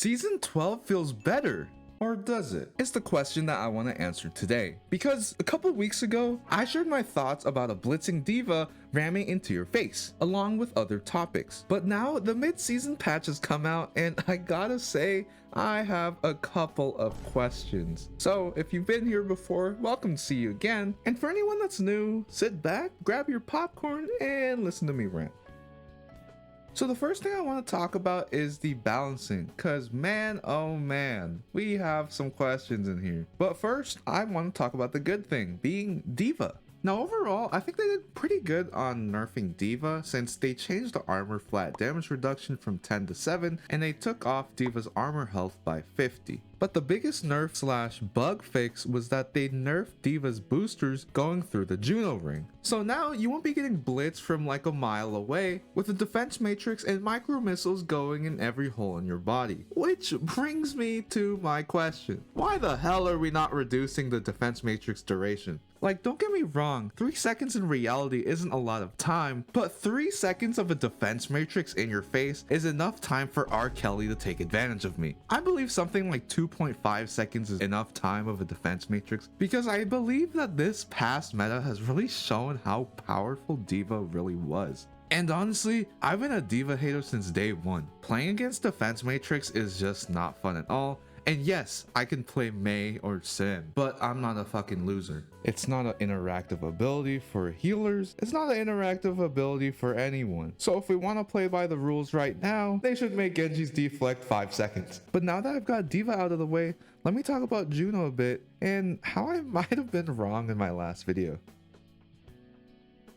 Season 12 feels better. Or does it? It's the question that I want to answer today. Because a couple weeks ago, I shared my thoughts about a blitzing Diva ramming into your face, along with other topics. But now the mid-season patch has come out and I gotta say, I have a couple of questions. So if you've been here before, welcome to see you again. And for anyone that's new, sit back, grab your popcorn, and listen to me rant. So the first thing I want to talk about is the balancing, because man, oh man, we have some questions in here. But first, I want to talk about the good thing, being Diva. Now overall, I think they did pretty good on nerfing Diva since they changed the armor flat damage reduction from 10 to 7 and they took off Diva's armor health by 50. But the biggest nerf slash bug fix was that they nerfed Diva's boosters going through the Juno ring. So now you won't be getting blitzed from like a mile away with the defense matrix and micro missiles going in every hole in your body. Which brings me to my question. Why the hell are we not reducing the defense matrix duration? Like, don't get me wrong, 3 seconds in reality isn't a lot of time, but 3 seconds of a defense matrix in your face is enough time for R. Kelly to take advantage of me. I believe something like 2.5 seconds is enough time of a defense matrix because I believe that this past meta has really shown how powerful Diva really was. And honestly, I've been a Diva hater since day one. Playing against defense matrix is just not fun at all. And yes, I can play Mei or Sim, but I'm not a fucking loser. It's not an interactive ability for healers. It's not an interactive ability for anyone. So if we want to play by the rules right now, they should make Genji's deflect 5 seconds. But now that I've got Diva out of the way, let me talk about Juno a bit and how I might have been wrong in my last video.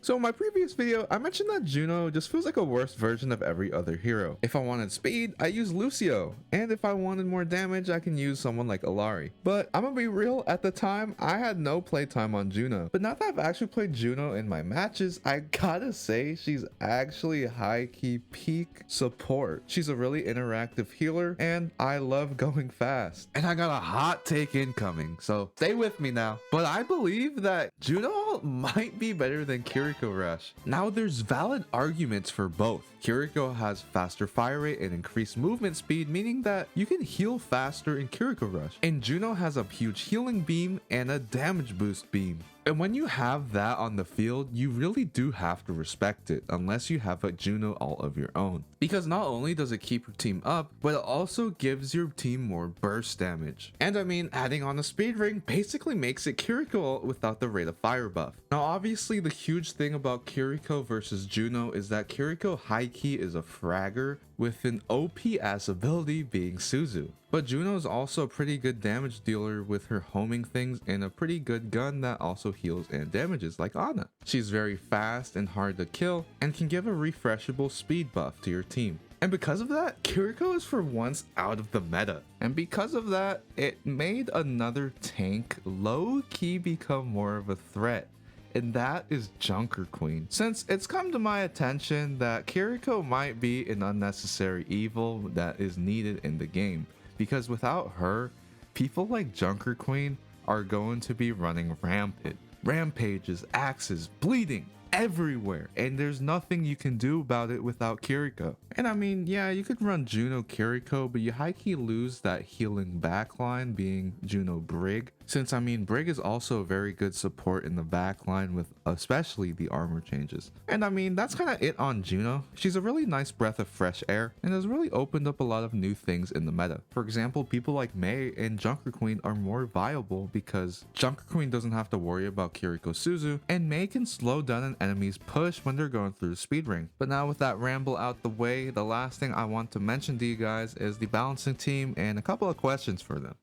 So in my previous video, I mentioned that Juno just feels like a worse version of every other hero. If I wanted speed, I use Lucio, and if I wanted more damage, I can use someone like Illari. But I'm gonna be real, at the time, I had no playtime on Juno. But now that I've actually played Juno in my matches, I gotta say she's actually high-key peak support. She's a really interactive healer, and I love going fast. And I got a hot take incoming, so stay with me now. But I believe that Juno might be better than Kiriko Rush. Now there's valid arguments for both. Kiriko has faster fire rate and increased movement speed, meaning that you can heal faster in Kiriko Rush. And Juno has a huge healing beam and a damage boost beam. And when you have that on the field, you really do have to respect it, unless you have a Juno all of your own. Because not only does it keep your team up, but it also gives your team more burst damage. And I mean, adding on a speed ring basically makes it Kiriko without the rate of fire buff. Now obviously the huge thing about Kiriko versus Juno is that Kiriko high-key is a fragger with an OP-ass ability being Suzu. But Juno is also a pretty good damage dealer with her homing things and a pretty good gun that also heals and damages like Ana. She's very fast and hard to kill and can give a refreshable speed buff to your team. And because of that, Kiriko is for once out of the meta. And because of that, it made another tank low-key become more of a threat. And that is Junker Queen. Since it's come to my attention that Kiriko might be an unnecessary evil that is needed in the game. Because without her, people like Junker Queen are going to be running rampant. Rampages, axes, bleeding everywhere, and there's nothing you can do about it without Kiriko. And I mean, yeah, you could run Juno Kiriko, but you high-key lose that healing backline being Juno Brig. Since I mean, Brig is also a very good support in the backline with especially the armor changes. And I mean, that's kind of it on Juno. She's a really nice breath of fresh air and has really opened up a lot of new things in the meta. For example, people like Mei and Junker Queen are more viable because Junker Queen doesn't have to worry about Kiriko Suzu, and Mei can slow down an enemy's push when they're going through the speed ring. But now with that ramble out the way, the last thing I want to mention to you guys is the balancing team and a couple of questions for them.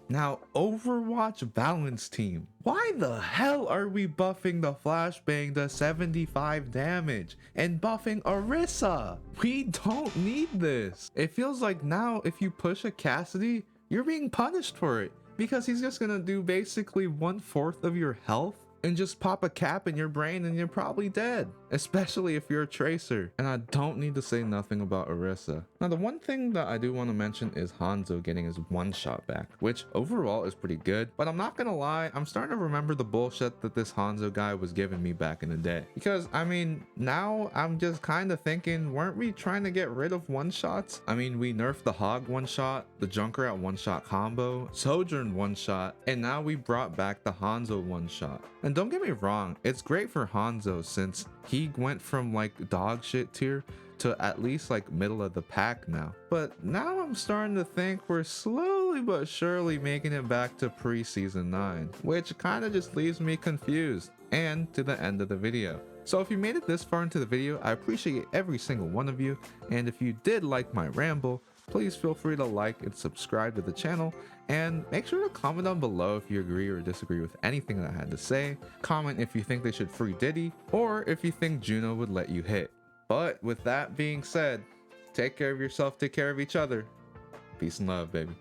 Now, Overwatch balance team. Why the hell are we buffing the flashbang to 75 damage and buffing Orisa? We don't need this. It feels like now if you push a Cassidy, you're being punished for it because he's just gonna do basically 1/4 of your health. and just pop a cap in your brain and you're probably dead, especially if you're a tracer. And I don't need to say nothing about Orisa. Now, the one thing that I do want to mention is Hanzo getting his one shot back, which overall is pretty good, but I'm not gonna lie, I'm starting to remember the bullshit that this Hanzo guy was giving me back in the day. Because I mean, now I'm just kind of thinking, weren't we trying to get rid of one shots? I mean, we nerfed the Hog one shot, the Junkrat one shot combo, Sojourn one shot, and now we brought back the Hanzo one shot. And don't get me wrong, it's great for Hanzo since he went from like dog shit tier to at least like middle of the pack now. But now I'm starting to think we're slowly but surely making it back to pre-season 9, which kind of just leaves me confused and to the end of the video. So if you made it this far into the video, I appreciate every single one of you, and if you did like my ramble, please feel free to like and subscribe to the channel, and make sure to comment down below if you agree or disagree with anything that I had to say. Comment if you think they should free Diddy, or if you think Juno would let you hit. But with that being said, take care of yourself, take care of each other. Peace and love, baby.